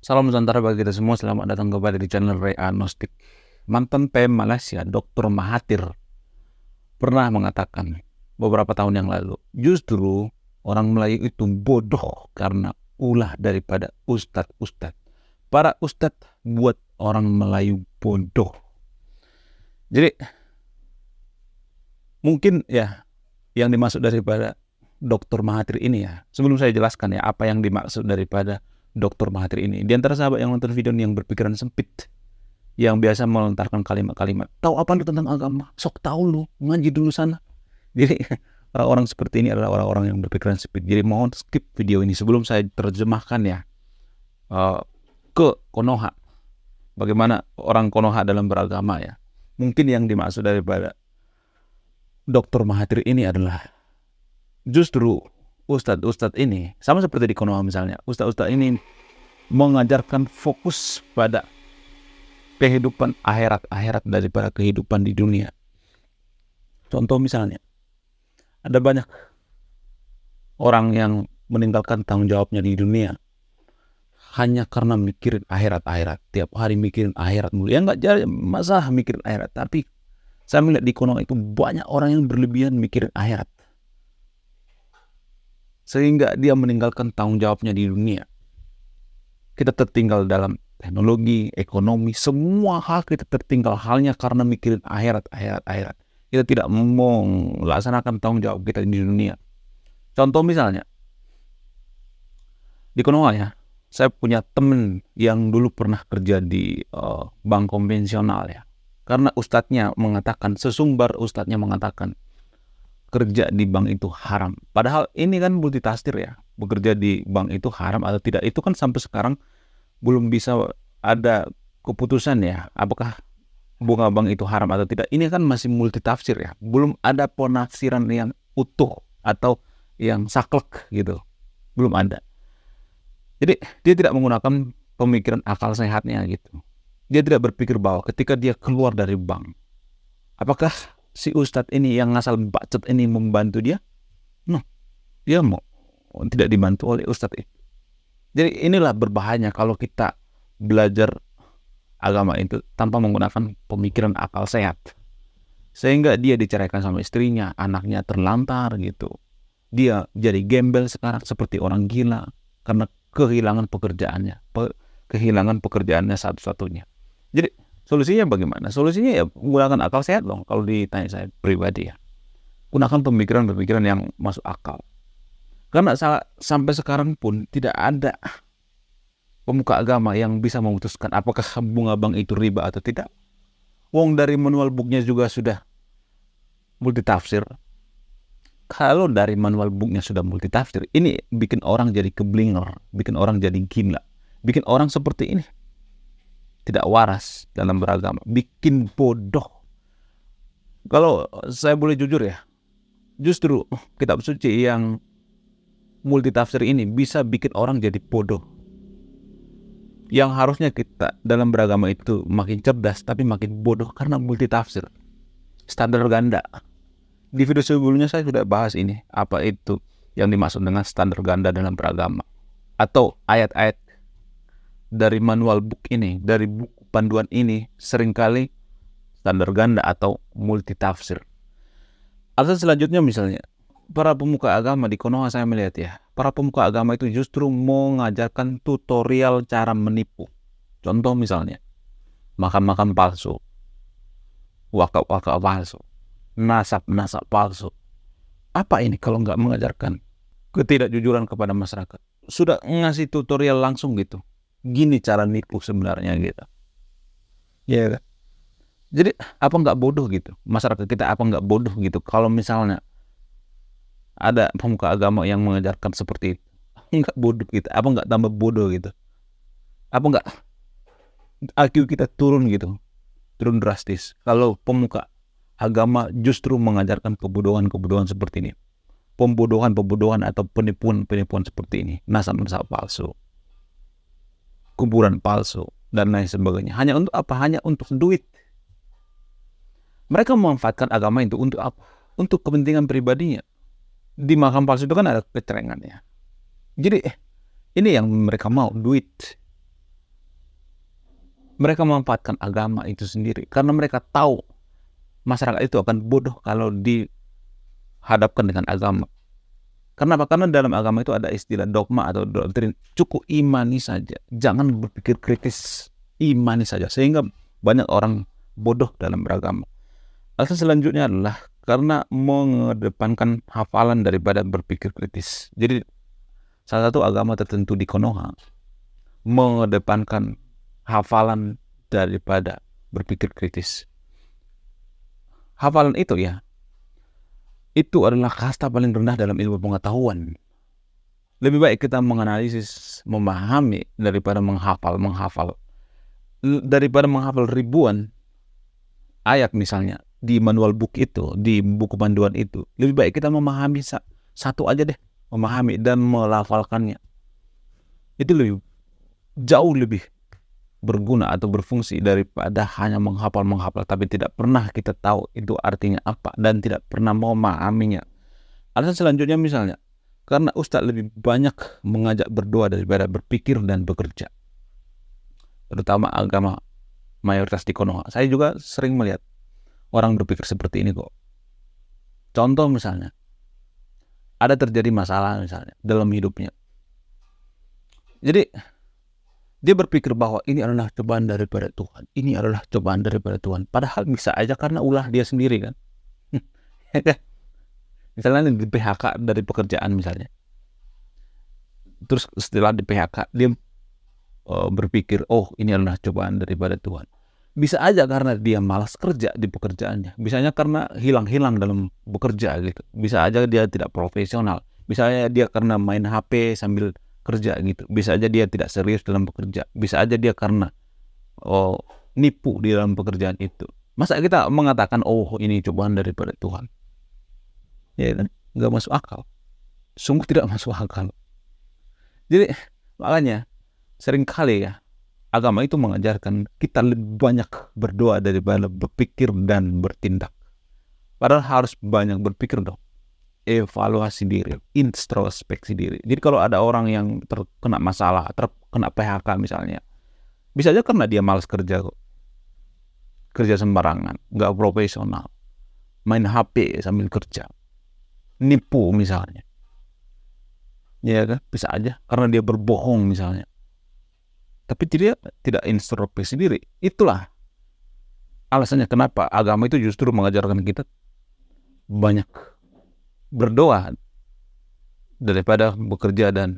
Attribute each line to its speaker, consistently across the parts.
Speaker 1: Salam Nusantara bagi kita semua, selamat datang kembali di channel Ray Agnostik. Mantan PM Malaysia, Dr. Mahathir, pernah mengatakan beberapa tahun yang lalu, justru orang Melayu itu bodoh karena ulah daripada ustadz-ustadz. Para ustadz buat orang Melayu bodoh. Jadi, mungkin ya, yang dimaksud daripada Dr. Mahathir ini ya, sebelum saya jelaskan ya, apa yang dimaksud daripada Dr. Mahathir ini. Di antara sahabat yang nonton video ini yang berpikiran sempit, yang biasa melontarkan kalimat-kalimat, tahu apa lu tentang agama? Sok tahu lu, ngaji dulu sana. Jadi orang-orang seperti ini adalah orang-orang yang berpikiran sempit. Jadi mohon skip video ini sebelum saya terjemahkan ya ke Konoha. Bagaimana orang Konoha dalam beragama ya. Mungkin yang dimaksud daripada Dr. Mahathir ini adalah justru ustadz-ustadz ini, sama seperti di Konoha misalnya, ustadz-ustadz ini mengajarkan fokus pada kehidupan akhirat daripada kehidupan di dunia. Contoh misalnya, ada banyak orang yang meninggalkan tanggung jawabnya di dunia hanya karena mikirin akhirat. Tiap hari mikirin akhirat mulu. Ya nggak jadi masalah mikirin akhirat, tapi saya melihat di Konoha itu banyak orang yang berlebihan mikirin akhirat, sehingga dia meninggalkan tanggung jawabnya di dunia. Kita tertinggal dalam teknologi, ekonomi, semua hal kita tertinggal halnya karena mikirin akhirat. Kita tidak mau melaksanakan tanggung jawab kita di dunia. Contoh misalnya, di Konoha ya, saya punya temen yang dulu pernah kerja di bank konvensional ya. Karena ustadznya mengatakan, sesumbar ustadznya mengatakan, kerja di bank itu haram. Padahal ini kan multitafsir ya. Bekerja di bank itu haram atau tidak, itu kan sampai sekarang belum bisa ada keputusan ya, apakah bunga bank itu haram atau tidak. Ini kan masih multitafsir ya, belum ada penafsiran yang utuh atau yang saklek gitu, belum ada. Jadi dia tidak menggunakan pemikiran akal sehatnya gitu. Dia tidak berpikir bahwa ketika dia keluar dari bank, apakah si ustadz ini yang ngasal bacot ini membantu dia? No, dia mau tidak dibantu oleh ustadz itu. Jadi inilah berbahayanya kalau kita belajar agama itu tanpa menggunakan pemikiran akal sehat. Sehingga dia diceraikan sama istrinya, anaknya terlantar gitu. Dia jadi gembel sekarang seperti orang gila karena kehilangan pekerjaannya. Kehilangan pekerjaannya satu-satunya. Jadi solusinya bagaimana? Solusinya ya menggunakan akal sehat dong. Kalau ditanya saya pribadi ya, gunakan pemikiran-pemikiran yang masuk akal. Karena sampai sekarang pun tidak ada pemuka agama yang bisa memutuskan apakah bunga bank itu riba atau tidak. Wong dari manual booknya juga sudah multitafsir. Kalau dari manual booknya sudah multitafsir, ini bikin orang jadi keblinger, bikin orang jadi gila, bikin orang seperti ini tidak waras dalam beragama, bikin bodoh. Kalau saya boleh jujur ya, justru kitab suci yang multitafsir ini bisa bikin orang jadi bodoh. Yang harusnya kita dalam beragama itu makin cerdas, tapi makin bodoh karena multitafsir. Standar ganda. Di video sebelumnya saya sudah bahas ini, apa itu yang dimaksud dengan standar ganda dalam beragama. Atau ayat-ayat dari manual book ini, dari buku panduan ini, seringkali standar ganda atau multitafsir. Atau selanjutnya misalnya, para pemuka agama di Konoha saya melihat ya, para pemuka agama itu justru mengajarkan tutorial cara menipu. Contoh misalnya, makan-makan palsu, wakaf-wakaf palsu, nasab-nasab palsu. Apa ini kalau nggak mengajarkan ketidakjujuran kepada masyarakat? Sudah ngasih tutorial langsung gitu. Gini cara nipu sebenarnya gitu. Ya kan? Jadi apa nggak bodoh gitu? Masyarakat kita apa nggak bodoh gitu? Kalau misalnya ada pemuka agama yang mengajarkan seperti itu, nggak bodoh gitu? Apa nggak tambah bodoh gitu? Apa nggak IQ kita turun gitu? Turun drastis. Kalau pemuka agama justru mengajarkan kebodohan-kebodohan seperti ini, pembodohan atau penipuan seperti ini, nasab-nasab palsu, kuburan palsu dan lain sebagainya. Hanya untuk apa? Hanya untuk duit. Mereka memanfaatkan agama itu untuk apa? Untuk kepentingan pribadinya. Di makam palsu itu kan ada kecerengan ya. Jadi ini yang mereka mau, duit. Mereka memanfaatkan agama itu sendiri karena mereka tahu masyarakat itu akan bodoh kalau dihadapkan dengan agama. Kenapa? Karena dalam agama itu ada istilah dogma atau doktrin. Cukup imani saja, jangan berpikir kritis, imani saja. Sehingga banyak orang bodoh dalam beragama. Alasan selanjutnya adalah karena mengedepankan hafalan daripada berpikir kritis. Jadi salah satu agama tertentu di Konoha mengedepankan hafalan daripada berpikir kritis. Hafalan itu ya, itu adalah kasta paling rendah dalam ilmu pengetahuan. Lebih baik kita menganalisis, memahami daripada menghafal. Daripada menghafal ribuan ayat misalnya di manual book itu, di buku panduan itu, lebih baik kita memahami satu aja deh, memahami dan melafalkannya. Itu jauh lebih berguna atau berfungsi daripada hanya menghafal tapi tidak pernah kita tahu itu artinya apa dan tidak pernah memahaminya. Alasan selanjutnya misalnya karena Ustadz lebih banyak mengajak berdoa daripada berpikir dan bekerja, terutama agama mayoritas di Konoha. Saya juga sering melihat orang berpikir seperti ini kok. Contoh misalnya ada terjadi masalah misalnya dalam hidupnya, jadi dia berpikir bahwa ini adalah cobaan daripada Tuhan. Ini adalah cobaan daripada Tuhan. Padahal bisa aja karena ulah dia sendiri kan. Misalnya di PHK dari pekerjaan misalnya. Terus setelah di PHK dia berpikir, oh ini adalah cobaan daripada Tuhan. Bisa aja karena dia malas kerja di pekerjaannya. Bisanya karena hilang-hilang dalam bekerja gitu. Bisa aja dia tidak profesional. Bisa aja dia karena main HP sambil kerja gitu. Bisa aja dia tidak serius dalam bekerja. Bisa aja dia karena nipu di dalam pekerjaan itu. Masa kita mengatakan oh ini cobaan daripada Tuhan? Ya kan? Nggak masuk akal. Sungguh tidak masuk akal. Jadi makanya seringkali ya agama itu mengajarkan kita lebih banyak berdoa daripada berpikir dan bertindak. Padahal harus banyak berpikir dong. Evaluasi diri, introspeksi diri. Jadi kalau ada orang yang terkena masalah, terkena PHK misalnya, bisa aja karena dia malas kerja kok. Kerja sembarangan, nggak profesional, main HP sambil kerja, nipu misalnya. Ya kan, bisa aja karena dia berbohong misalnya. Tapi dia tidak introspeksi diri. Itulah alasannya kenapa agama itu justru mengajarkan kita banyak berdoa daripada bekerja dan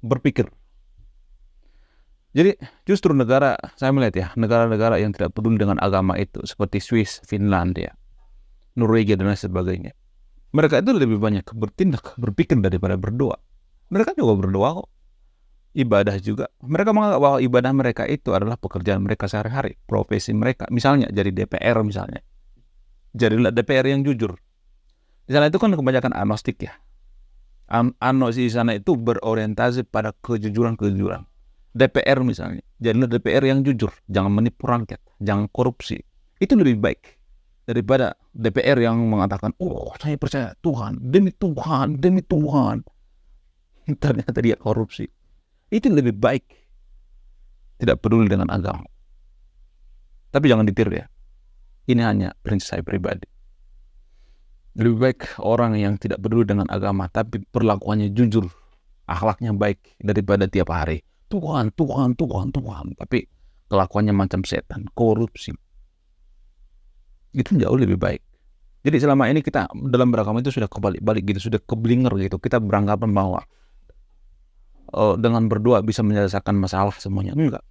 Speaker 1: berpikir. Jadi justru saya melihat ya, negara-negara yang tidak peduli dengan agama itu seperti Swiss, Finlandia, Norwegia dan lain sebagainya. Mereka itu lebih banyak bertindak, berpikir daripada berdoa. Mereka juga berdoa kok. Ibadah juga. Mereka menganggap bahwa ibadah mereka itu adalah pekerjaan mereka sehari-hari, profesi mereka. Misalnya jadi DPR misalnya. Jadilah DPR yang jujur. Di sana itu kan kebanyakan agnostik ya. Agnostik di sana itu berorientasi pada kejujuran. DPR misalnya, jadilah DPR yang jujur, jangan menipu rakyat, jangan korupsi. Itu lebih baik daripada DPR yang mengatakan, oh saya percaya Tuhan, demi Tuhan. Ternyata dia korupsi. Itu lebih baik. Tidak peduli dengan agama. Tapi jangan ditiru ya. Ini hanya prinsip saya pribadi. Lebih baik orang yang tidak peduli dengan agama tapi perlakuannya jujur, akhlaknya baik daripada tiap hari Tuhan, tapi kelakuannya macam setan, korupsi. Itu jauh lebih baik. Jadi selama ini kita dalam beragama itu sudah kebalik-balik gitu, sudah keblinger gitu. Kita beranggapan bahwa dengan berdoa bisa menyelesaikan masalah semuanya. Enggak.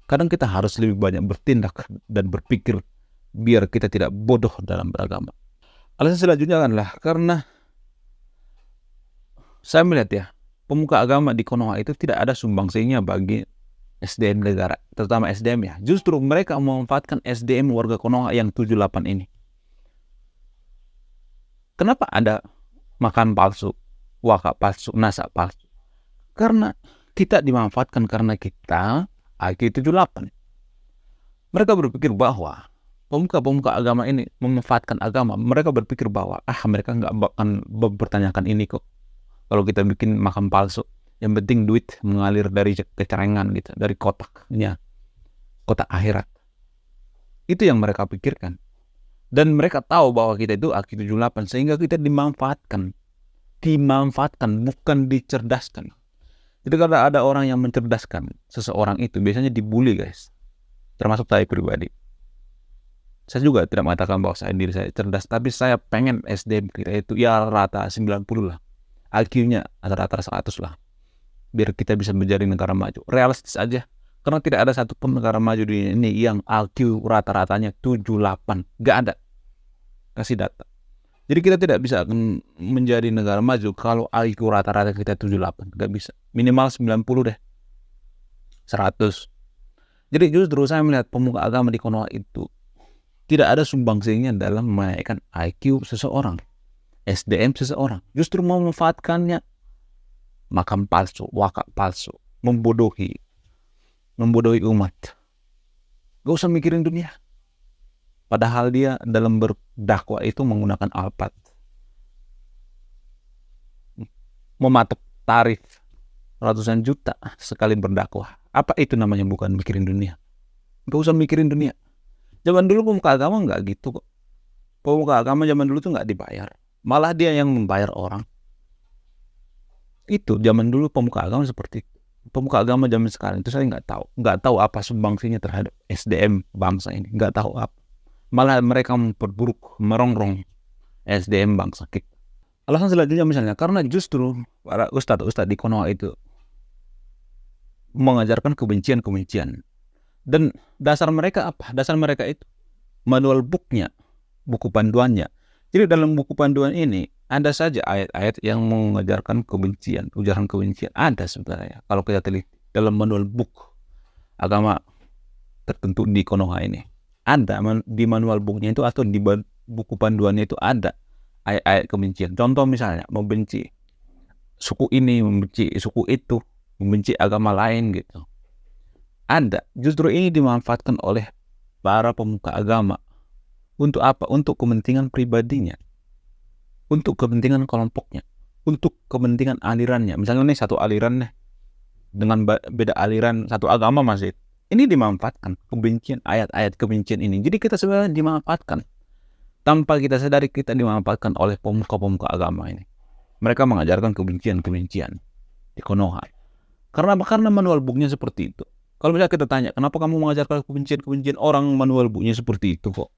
Speaker 1: Kadang kita harus lebih banyak bertindak dan berpikir biar kita tidak bodoh dalam beragama. Alasan selanjutnya adalah karena saya melihat ya, pemuka agama di Konoha itu tidak ada sumbangsinya bagi SDM negara, terutama SDM ya. Justru mereka memanfaatkan SDM warga Konoha yang 78 ini. Kenapa ada makan palsu, waka palsu, nasa palsu? Karena kita dimanfaatkan karena kita IQ 78. Mereka berpikir bahwa pemuka agama ini memanfaatkan agama. Mereka berpikir bahwa mereka nggak akan mempertanyakan ini kok. Kalau kita bikin makan palsu, yang penting duit mengalir dari kecerengan gitu, dari kotaknya. kota akhirat. Itu yang mereka pikirkan. Dan mereka tahu bahwa kita itu IQ 78, sehingga kita dimanfaatkan, bukan dicerdaskan. Jadi kalau ada orang yang mencerdaskan seseorang itu, biasanya dibully, guys. Termasuk saya pribadi. Saya juga tidak mengatakan bahwa diri saya cerdas, tapi saya pengen SDM kita itu ya rata 90 lah. IQ-nya rata-rata 100 lah. Biar kita bisa menjadi negara maju. Realistis aja. Karena tidak ada satupun negara maju di ini yang IQ rata-ratanya 78. Gak ada. Kasih data. Jadi kita tidak bisa menjadi negara maju kalau IQ rata-rata kita 78. Gak bisa. Minimal 90 deh. 100. Jadi justru saya melihat pemuka agama di Konoha itu tidak ada sumbangsinya dalam menaikkan IQ seseorang, SDM seseorang. Justru memanfaatkannya, makam palsu, wakaf palsu, membodohi umat. Gak usah mikirin dunia. Padahal dia dalam berdakwah itu menggunakan Alphard, mematok tarif ratusan juta sekali berdakwah. Apa itu namanya bukan mikirin dunia? Gak usah mikirin dunia. Zaman dulu pemuka agama nggak gitu kok. Pemuka agama zaman dulu tuh nggak dibayar. Malah dia yang membayar orang. Itu zaman dulu pemuka agama seperti itu. Pemuka agama zaman sekarang itu saya nggak tahu apa sumbangsinya terhadap SDM bangsa ini. Nggak tahu apa. Malah mereka memperburuk, merongrong SDM bangsa kita. Alasan selanjutnya misalnya karena justru para ustadz di Konoha itu mengajarkan kebencian. Dan dasar mereka apa? Dasar mereka itu manual booknya, buku panduannya. Jadi dalam buku panduan ini ada saja ayat-ayat yang mengajarkan kebencian, ujaran kebencian. Ada sebenarnya kalau kita teliti dalam manual book agama tertentu di Konoha ini. Ada di manual booknya itu atau di buku panduannya itu ada ayat-ayat kebencian. Contoh misalnya membenci suku ini, membenci suku itu, membenci agama lain gitu. Ada. Justru ini dimanfaatkan oleh para pemuka agama. Untuk apa? Untuk kepentingan pribadinya. Untuk kepentingan kelompoknya. Untuk kepentingan alirannya. Misalnya nih satu aliran nih. Dengan beda aliran satu agama masih. Ini dimanfaatkan. Kebencian, ayat-ayat kebencian ini. Jadi kita sebenarnya dimanfaatkan. Tanpa kita sadari kita dimanfaatkan oleh pemuka-pemuka agama ini. Mereka mengajarkan kebencian di Konoha. Karena manual booknya seperti itu. Kalau misalnya kita tanya, kenapa kamu mengajarkan kebencian orang manual booknya seperti itu kok?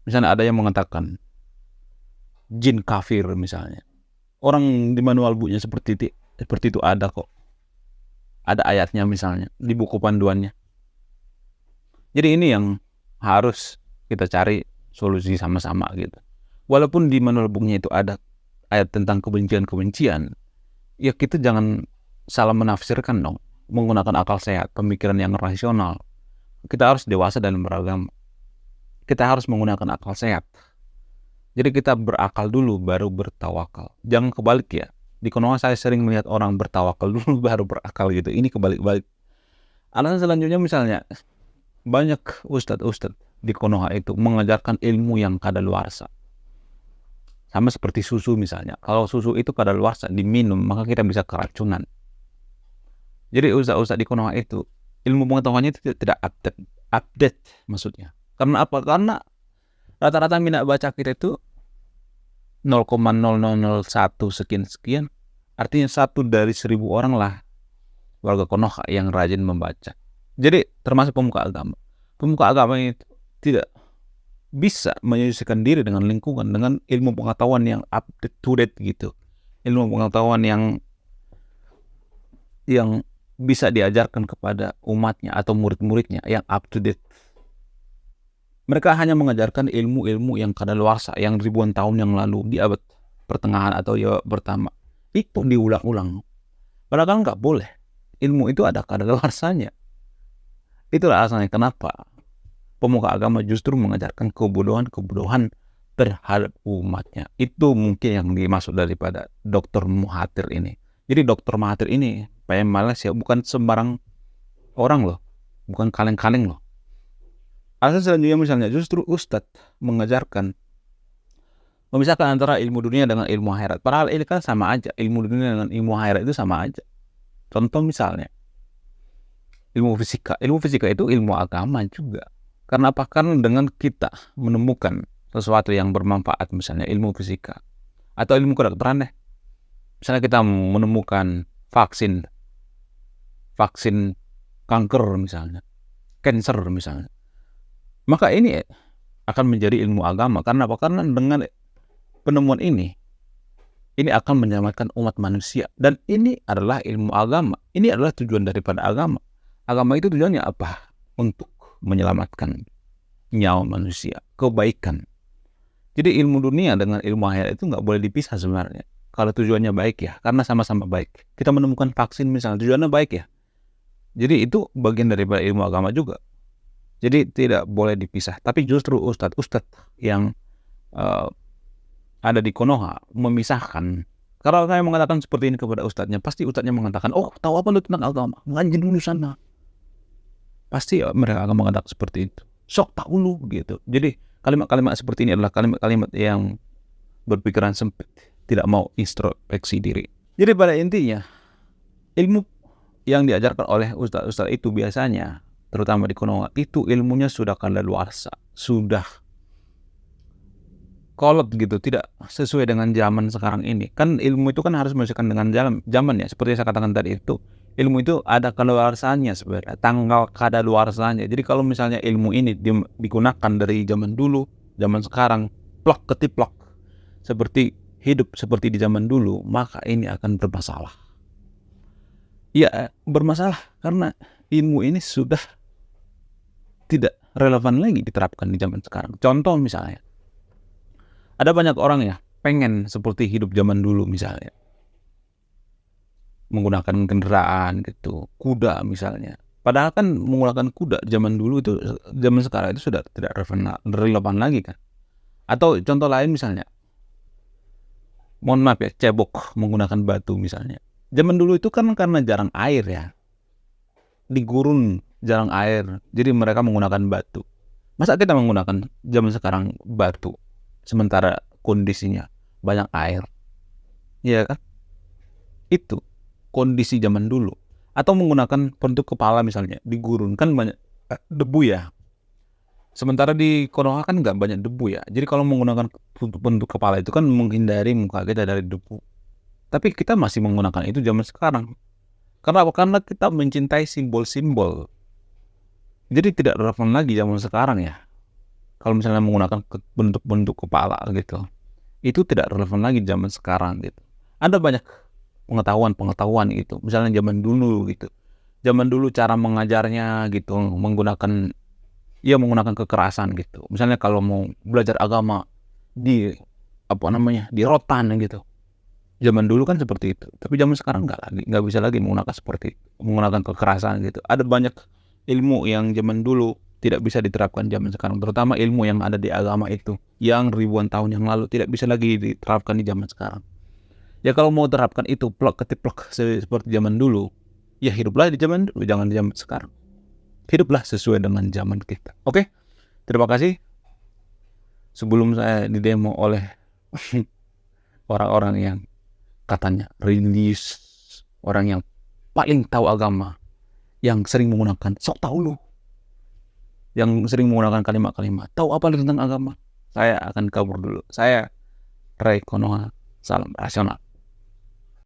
Speaker 1: Misalnya ada yang mengatakan jin kafir misalnya. Orang di manual booknya seperti itu ada kok. Ada ayatnya misalnya di buku panduannya. Jadi ini yang harus kita cari solusi sama-sama gitu. Walaupun di manual booknya itu ada ayat tentang kebencian, ya kita jangan salah menafsirkan dong. Menggunakan akal sehat, pemikiran yang rasional. Kita harus dewasa dalam beragama. Kita harus menggunakan akal sehat. Jadi kita berakal dulu baru bertawakal. Jangan kebalik ya. Di Konoha saya sering melihat orang bertawakal dulu baru berakal gitu. Ini kebalik-balik. Alasan selanjutnya misalnya banyak ustadz di Konoha itu mengajarkan ilmu yang kadaluarsa. Sama seperti susu misalnya. Kalau susu itu kadaluarsa diminum maka kita bisa keracunan. Jadi ustadz di Konoha itu ilmu pengetahuannya itu tidak update maksudnya. Karena apa? Karena rata-rata minat baca kita itu 0,0001 sekian. Artinya 1 dari 1000 orang lah warga Konoha yang rajin membaca. Jadi termasuk pemuka agama. Pemuka agama itu tidak bisa menyesuaikan diri dengan lingkungan, dengan ilmu pengetahuan yang update to date gitu. Ilmu pengetahuan yang bisa diajarkan kepada umatnya atau murid-muridnya yang up to date. Mereka hanya mengajarkan ilmu-ilmu yang kadaluarsa yang ribuan tahun yang lalu di abad pertengahan atau ya pertama. Itu diulang-ulang. Padahal nggak boleh. Ilmu itu ada kadaluarsanya. Itulah alasannya kenapa pemuka agama justru mengajarkan kebodohan terhadap umatnya. Itu mungkin yang dimaksud daripada Dr. Mahathir ini. Jadi Dr. Mahathir ini PM Malaysia bukan sembarang orang loh. Bukan kaleng-kaleng loh. Alasan selanjutnya misalnya justru ustadz mengajarkan memisahkan antara ilmu dunia dengan ilmu akhirat. Padahal ini kan sama aja. Ilmu dunia dengan ilmu akhirat itu sama aja. Contoh misalnya Ilmu fisika itu ilmu agama juga. Karena apa? Karena dengan kita menemukan sesuatu yang bermanfaat, misalnya ilmu fisika atau ilmu kedokteran deh. Misalnya kita menemukan vaksin kanker misalnya, cancer misalnya. Maka ini akan menjadi ilmu agama. Karena apa? Karena dengan penemuan ini akan menyelamatkan umat manusia. Dan ini adalah ilmu agama. Ini adalah tujuan daripada agama. Agama itu tujuannya apa? Untuk menyelamatkan nyawa manusia, kebaikan. Jadi ilmu dunia dengan ilmu akhirat itu nggak boleh dipisah sebenarnya. Kalau tujuannya baik ya, karena sama-sama baik. Kita menemukan vaksin misalnya, tujuannya baik ya. Jadi itu bagian daripada ilmu agama juga. Jadi tidak boleh dipisah. Tapi justru ustadz yang ada di Konoha memisahkan. Kalau saya mengatakan seperti ini kepada ustadznya, pasti ustadznya mengatakan, oh tahu apa lu tentang agama? Ngaji dulu sana. Pasti mereka akan mengatakan seperti itu. Sok tahu lu gitu. Jadi kalimat-kalimat seperti ini adalah kalimat-kalimat yang berpikiran sempit, tidak mau introspeksi diri. Jadi pada intinya, ilmu yang diajarkan oleh ustadz-ustadz itu biasanya, terutama di Konoha, itu ilmunya sudah kadaluarsa, sudah kolot gitu, tidak sesuai dengan zaman sekarang ini. Kan ilmu itu kan harus menyesuaikan dengan zaman ya. Seperti saya katakan tadi itu, ilmu itu ada kadaluarsanya sebenarnya, tanggal kadaluarsanya. Jadi kalau misalnya ilmu ini digunakan dari zaman dulu, zaman sekarang, plak ketiplak, seperti hidup seperti di zaman dulu, maka ini akan bermasalah. Ya, bermasalah karena ilmu ini sudah tidak relevan lagi diterapkan di zaman sekarang. Contoh misalnya, ada banyak orang ya pengen seperti hidup zaman dulu misalnya, menggunakan kendaraan gitu, kuda misalnya. Padahal kan menggunakan kuda zaman dulu itu, zaman sekarang itu sudah tidak relevan lagi kan. Atau contoh lain misalnya, mohon maaf ya, cebok menggunakan batu misalnya. Zaman dulu itu kan karena jarang air ya, di gurun jarang air, jadi mereka menggunakan batu. Masa kita menggunakan zaman sekarang batu, sementara kondisinya banyak air? Ya kan? Itu kondisi zaman dulu. Atau menggunakan penutup kepala misalnya, di gurun kan banyak debu ya. Sementara di Konoha kan nggak banyak debu ya. Jadi kalau menggunakan penutup kepala itu kan menghindari muka kita dari debu. Tapi kita masih menggunakan itu zaman sekarang. Karena apa? Karena kita mencintai simbol-simbol. Jadi tidak relevan lagi zaman sekarang ya. Kalau misalnya menggunakan bentuk kepala gitu, itu tidak relevan lagi zaman sekarang gitu. Ada banyak pengetahuan gitu. Misalnya zaman dulu gitu. Zaman dulu cara mengajarnya gitu, menggunakan kekerasan gitu. Misalnya kalau mau belajar agama di di rotan gitu. Zaman dulu kan seperti itu. Tapi zaman sekarang nggak bisa lagi menggunakan kekerasan gitu. Ada banyak ilmu yang zaman dulu tidak bisa diterapkan zaman sekarang, terutama ilmu yang ada di agama itu yang ribuan tahun yang lalu tidak bisa lagi diterapkan di zaman sekarang. Ya kalau mau terapkan itu plak ketiplak seperti zaman dulu, ya hiduplah di zaman dulu, jangan di zaman sekarang. Hiduplah sesuai dengan zaman kita. Oke? Terima kasih. Sebelum saya didemo oleh orang-orang yang katanya religius, orang yang paling tahu agama, yang sering menggunakan sok tahu lu, yang sering menggunakan kalimat-kalimat tahu apa tentang agama, saya akan kabur dulu. Saya Ray Konoha, salam rasional.